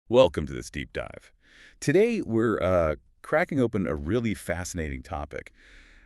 Welcome to this deep dive. Today, we're cracking open a really fascinating topic,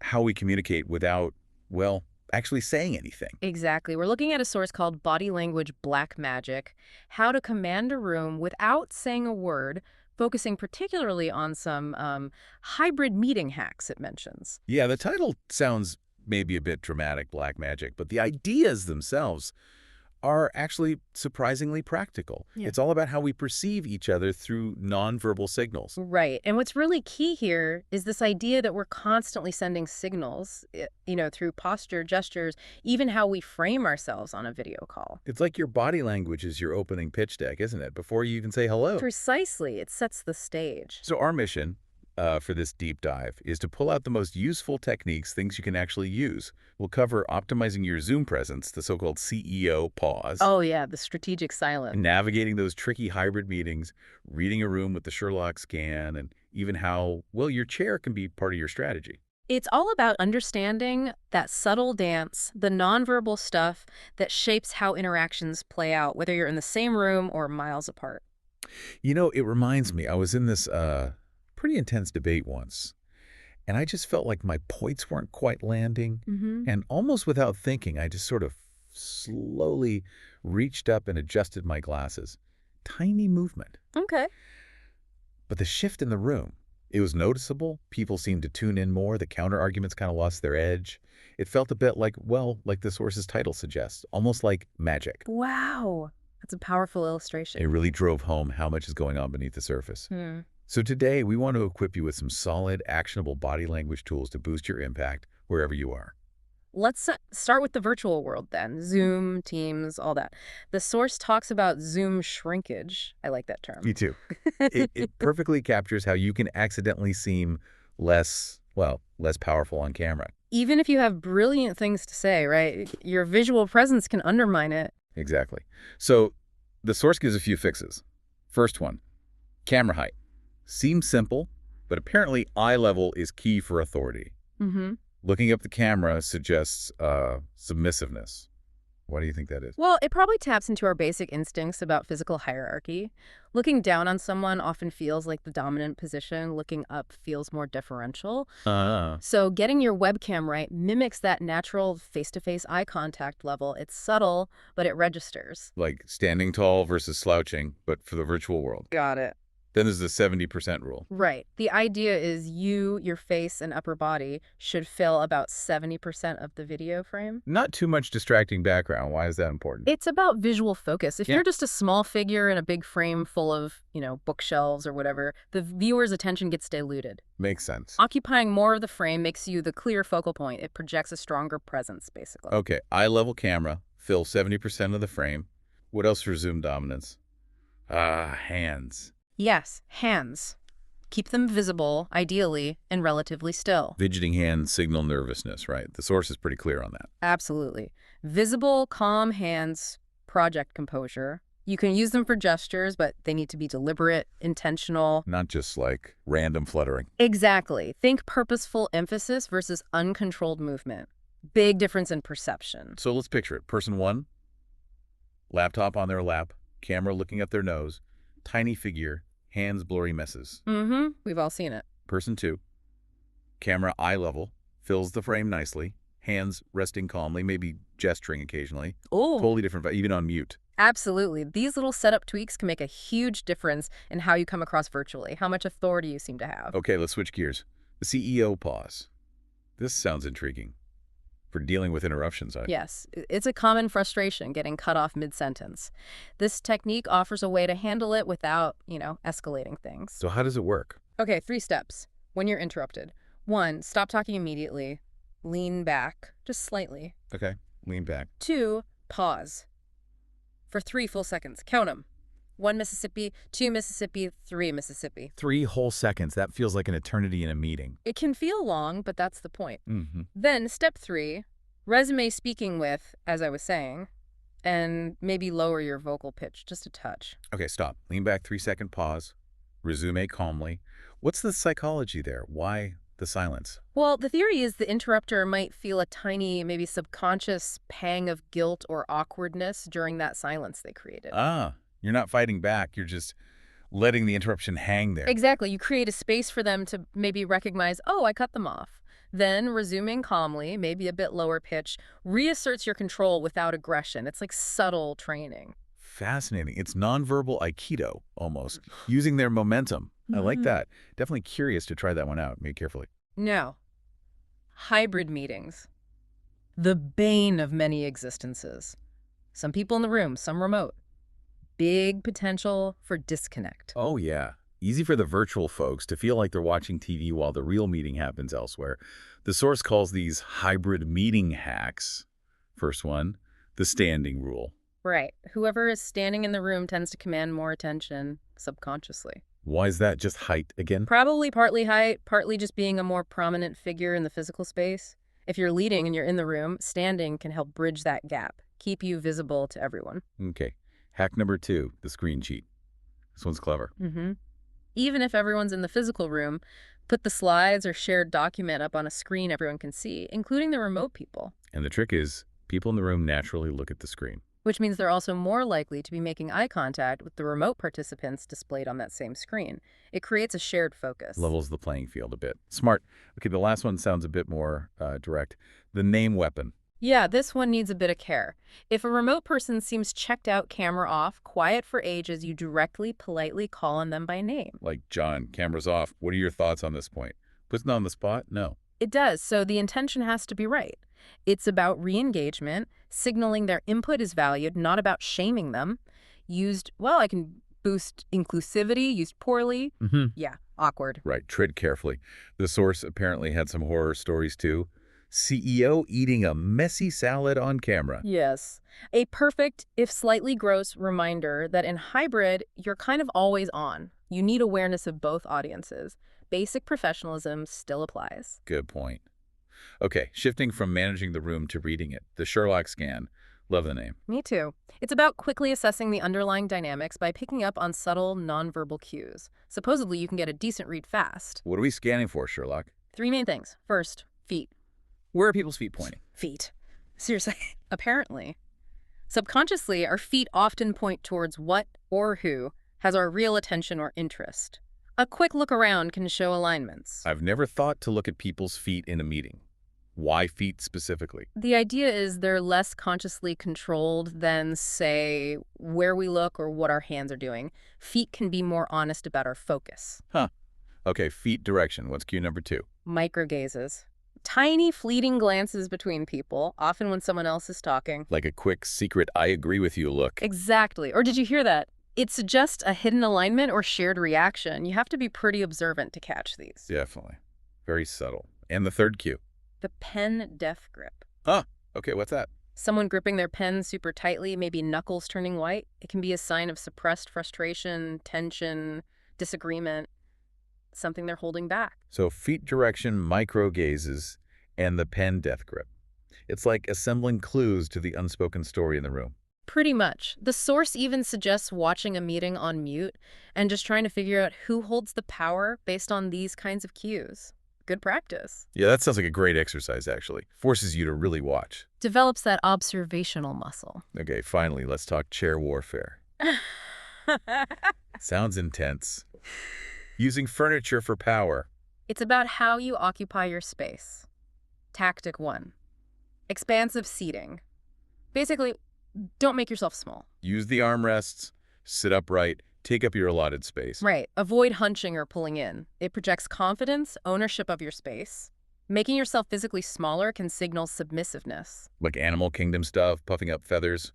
how we communicate without, well, actually saying anything. Exactly. We're looking at a source called Body Language Black Magic, how to command a room without saying a word, focusing particularly on some hybrid meeting hacks it mentions. Yeah, the title sounds maybe a bit dramatic, black magic, but the ideas themselves are actually surprisingly practical. Yeah. It's all about how we perceive each other through nonverbal signals. Right. And what's really key here is this idea that we're constantly sending signals, through posture, gestures, even how we frame ourselves on a video call. It's like your body language is your opening pitch deck, isn't it? Before you even say hello. Precisely. It sets the stage. So our mission for this deep dive is to pull out the most useful techniques, things you can actually use. We'll cover optimizing your Zoom presence, the so-called CEO pause, Oh, yeah, the strategic and silence. navigating those tricky hybrid meetings, reading a room with the Sherlock scan, and even how, well, your chair can be part of your strategy. It's all about understanding that subtle dance, the nonverbal stuff that shapes how interactions play out, whether you're in the same room or miles apart. You know, it reminds me, I was in this pretty intense debate once, and I just felt like my points weren't quite landing. Mm-hmm. And almost without thinking, I just sort of slowly reached up and adjusted my glasses. Tiny movement. Okay. But the shift in the room, it was noticeable. People seemed to tune in more. The counter-arguments kind of lost their edge. It felt a bit like, well, like the source's title suggests, almost like magic. Wow. That's a powerful It illustration. really drove home how much is going on beneath the surface. Hmm. So today, we want to equip you with some solid, actionable body language tools to boost your impact wherever you are. Let's start with the virtual world then. Zoom, Teams, all that. The source talks about Zoom shrinkage. I like that term. Me too. It perfectly captures how you can accidentally seem less, well, less powerful on camera. Even if you have brilliant things to say, right? Your visual presence can undermine it. Exactly. So the source gives a few fixes. First one, camera height. Seems simple, but apparently eye level is key for authority. Mm-hmm. Looking up the camera suggests submissiveness. Why do you think that is? Well, it probably taps into our basic instincts about physical hierarchy. Looking down on someone often feels like the dominant position. Looking up feels more deferential. Uh, So getting your webcam right mimics that natural face-to-face eye contact level. It's subtle, but it registers. like standing tall versus slouching, but for the virtual world. Got it. Then there's the 70% rule. Right. The idea is you, your face, and upper body should fill about 70% of the video frame. Not too much distracting background. Why is that important? It's about visual focus. If Yeah. you're just a small figure in a big frame full of, bookshelves or whatever, the viewer's attention gets diluted. Makes sense. Occupying more of the frame makes you the clear focal point. It projects a stronger presence, basically. Okay, eye level camera, fill 70% of the frame. What else for zoom dominance? Hands. Yes, hands. Keep them visible, ideally, and relatively still. Fidgeting hands signal nervousness, right? The source is pretty clear on that. Absolutely. Visible, calm hands, project composure. You can use them for gestures, but they need to be deliberate, intentional. Not just like random fluttering. Exactly. Think purposeful emphasis versus uncontrolled movement. Big difference in perception. So let's picture it. Person one, laptop on their lap, camera looking up their nose, tiny figure, hands blurry messes. Mm-hmm. We've all seen it. Person two, camera eye level, fills the frame nicely, hands resting calmly, maybe gesturing occasionally. Oh, Totally different, even on mute. absolutely. These little setup tweaks can make a huge difference in how you come across virtually, how much authority you seem to have. Okay, let's switch gears. The CEO pause. This sounds intriguing. For dealing with interruptions, Yes, it's a common frustration getting cut off mid-sentence. This technique offers a way to handle it without, escalating things. So how does it work? Okay, 3 steps when you're interrupted. 1, stop talking immediately. Lean back, just slightly. Okay, lean back. 2, pause. For 3 full seconds. Count them. 1 Mississippi, 2 Mississippi, 3 Mississippi. 3 whole seconds. That feels like an eternity in a meeting. It can feel long, but that's the point. Mm-hmm. Then step 3, resume speaking with, as I was saying, and maybe lower your vocal pitch just a touch. Okay, stop. Lean back, 3-second pause. Resume calmly. What's the psychology there? Why the silence? Well, the theory is the interrupter might feel a tiny, maybe subconscious pang of guilt or awkwardness during that silence they created. Ah, you're not fighting back. You're just letting the interruption hang there. Exactly. You create a space for them to maybe recognize, oh, I cut them off. Then, resuming calmly, maybe a bit lower pitch, reasserts your control without aggression. It's like subtle training. Fascinating. It's nonverbal Aikido, almost, using their momentum. I like that. Definitely curious to try that one out. Maybe carefully. Now, hybrid meetings. The bane of many existences. Some people in the room, some remote. Big potential for disconnect. Oh, yeah. Easy for the virtual folks to feel like they're watching TV while the real meeting happens elsewhere. The source calls these hybrid meeting hacks. First one, the standing rule. Right. Whoever is standing in the room tends to command more attention subconsciously. Why is that? Just height again? Probably partly height, partly just being a more prominent figure in the physical space. If you're leading and you're in the room, standing can help bridge that gap, keep you visible to everyone. Okay. Hack number 2, the screen cheat. This one's clever. Even if everyone's in the physical room, put the slides or shared document up on a screen everyone can see, including the remote people. And the trick is, people in the room naturally look at the screen. Which means they're also more likely to be making eye contact with the remote participants displayed on that same screen. It creates a shared focus. Levels the playing field a bit. Smart. Okay, the last one sounds a bit more direct. The name weapon. Yeah, this one needs a bit of care. If a remote person seems checked out, camera off, quiet for ages, you directly, politely call on them by name. Like, John, camera's off. What are your thoughts on this point? Puts it on the spot? No. It does, so the intention has to be right. It's about re-engagement, signaling their input is valued, not about shaming them. I can boost inclusivity, used poorly. Yeah, awkward. Right, tread carefully. The source apparently had some horror stories too. CEO eating a messy salad on camera. Yes. A perfect, if slightly gross, reminder that in hybrid, you're kind of always on. You need awareness of both audiences. Basic professionalism still applies. Good point. Okay, shifting from managing the room to reading it. The Sherlock scan. Love the name. Me too. It's about quickly assessing the underlying dynamics by picking up on subtle, nonverbal cues. Supposedly, you can get a decent read fast. What are we scanning for, Sherlock? 3 main things. First, feet. Where are people's feet pointing? Feet. Seriously. Apparently. Subconsciously, our feet often point towards what or who has our real attention or interest. A quick look around can show alignments. I've never thought to look at people's feet in a meeting. Why feet specifically? The idea is they're less consciously controlled than, say, where we look or what our hands are doing. Feet can be more honest about our focus. Okay, feet direction. What's cue number 2? Microgazes. Tiny, fleeting glances between people, often when someone else is talking. Like a quick, secret, I agree with you look. Exactly. Or did you hear that? It suggests a hidden alignment or shared reaction. You have to be pretty observant to catch these. Definitely. Very subtle. And the third cue? The pen death grip. Okay, what's that? Someone gripping their pen super tightly, maybe knuckles turning white. It can be a sign of suppressed frustration, tension, disagreement, something they're holding back. So feet direction, micro gazes, and the pen death grip. It's like assembling clues to the unspoken story in the room. Pretty much. The source even suggests watching a meeting on mute and just trying to figure out who holds the power based on these kinds of cues. Good practice. Yeah, that sounds like a great exercise, actually. Forces you to really watch. Develops that observational muscle. Okay, finally, let's talk chair warfare. Sounds intense. Using furniture for power. It's about how you occupy your space. Tactic 1. Expansive seating. Basically, don't make yourself small. Use the armrests, sit upright, take up your allotted space. Right. Avoid hunching or pulling in. It projects confidence, ownership of your space. Making yourself physically smaller can signal submissiveness. Like animal kingdom stuff, puffing up feathers.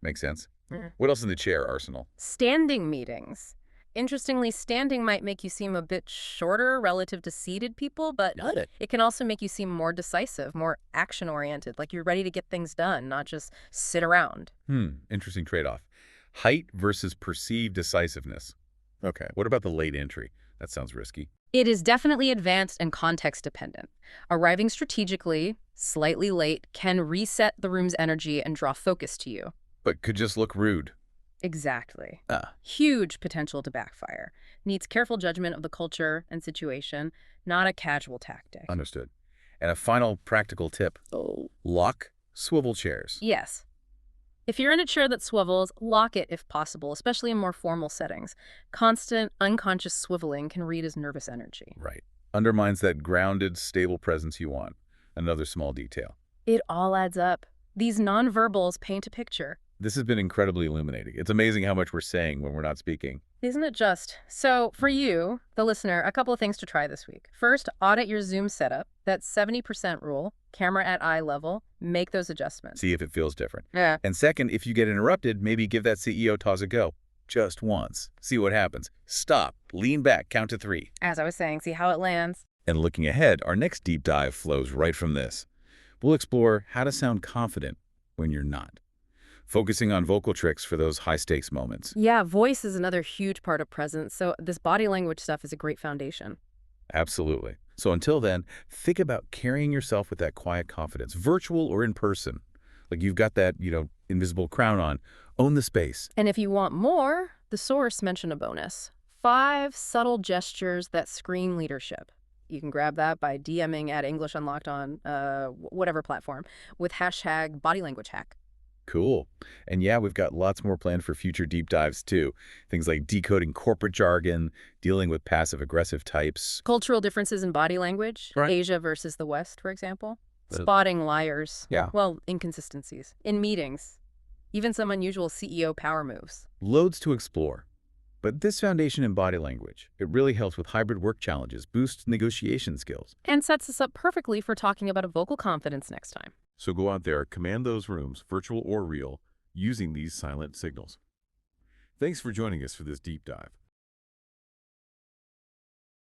Makes sense. What else in the chair arsenal? Standing meetings. Interestingly, standing might make you seem a bit shorter relative to seated people, but Got it. it can also make you seem more decisive, more action-oriented, like you're ready to get things done, not just sit around. Interesting trade-off. Height versus perceived decisiveness. Okay, what about the late entry? That sounds risky. It is definitely advanced and context-dependent. Arriving strategically, slightly late, can reset the room's energy and draw focus to you. But could just look rude. Exactly. Ah. Huge potential to backfire. Needs careful judgment of the culture and situation, not a casual tactic. Understood. And a final practical tip. Lock swivel chairs. Yes. If you're in a chair that swivels, lock it if possible, especially in more formal settings. Constant, unconscious swiveling can read as nervous energy. Right. Undermines that grounded, stable presence you want. Another small detail. It all adds up. These nonverbals paint a picture. This has been incredibly illuminating. It's amazing how much we're saying when we're not speaking. Isn't it just? So, for you, the listener, a couple of things to try this week. First, audit your Zoom setup. That 70% rule, camera at eye level. Make those adjustments. See if it feels different. Yeah. And second, if you get interrupted, maybe give that CEO toss a go. Just once. See what happens. Stop. Lean back. Count to 3. As I was saying, see how it lands. And looking ahead, our next deep dive flows right from this. We'll explore how to sound confident when you're not, focusing on vocal tricks for those high-stakes moments. Yeah, voice is another huge part of presence, so this body language stuff is a great foundation. Absolutely. So until then, think about carrying yourself with that quiet confidence, virtual or in person. Like you've got that, invisible crown on. Own the space. And if you want more, the source mentioned a bonus. 5 subtle gestures that scream leadership. You can grab that by DMing at English Unlocked on whatever platform with hashtag bodylanguagehack. Cool. And yeah, we've got lots more planned for future deep dives too. Things like decoding corporate jargon, dealing with passive-aggressive types. Cultural differences in body language, Right. Asia versus the West, for example. Uh, Spotting liars. Yeah. Well, inconsistencies. In meetings. Even some unusual CEO power moves. Loads to explore. But this foundation in body language, it really helps with hybrid work challenges, boosts negotiation skills. And sets us up perfectly for talking about a vocal confidence next time. So go out there, command those rooms, virtual or real, using these silent signals. Thanks for joining us for this deep dive.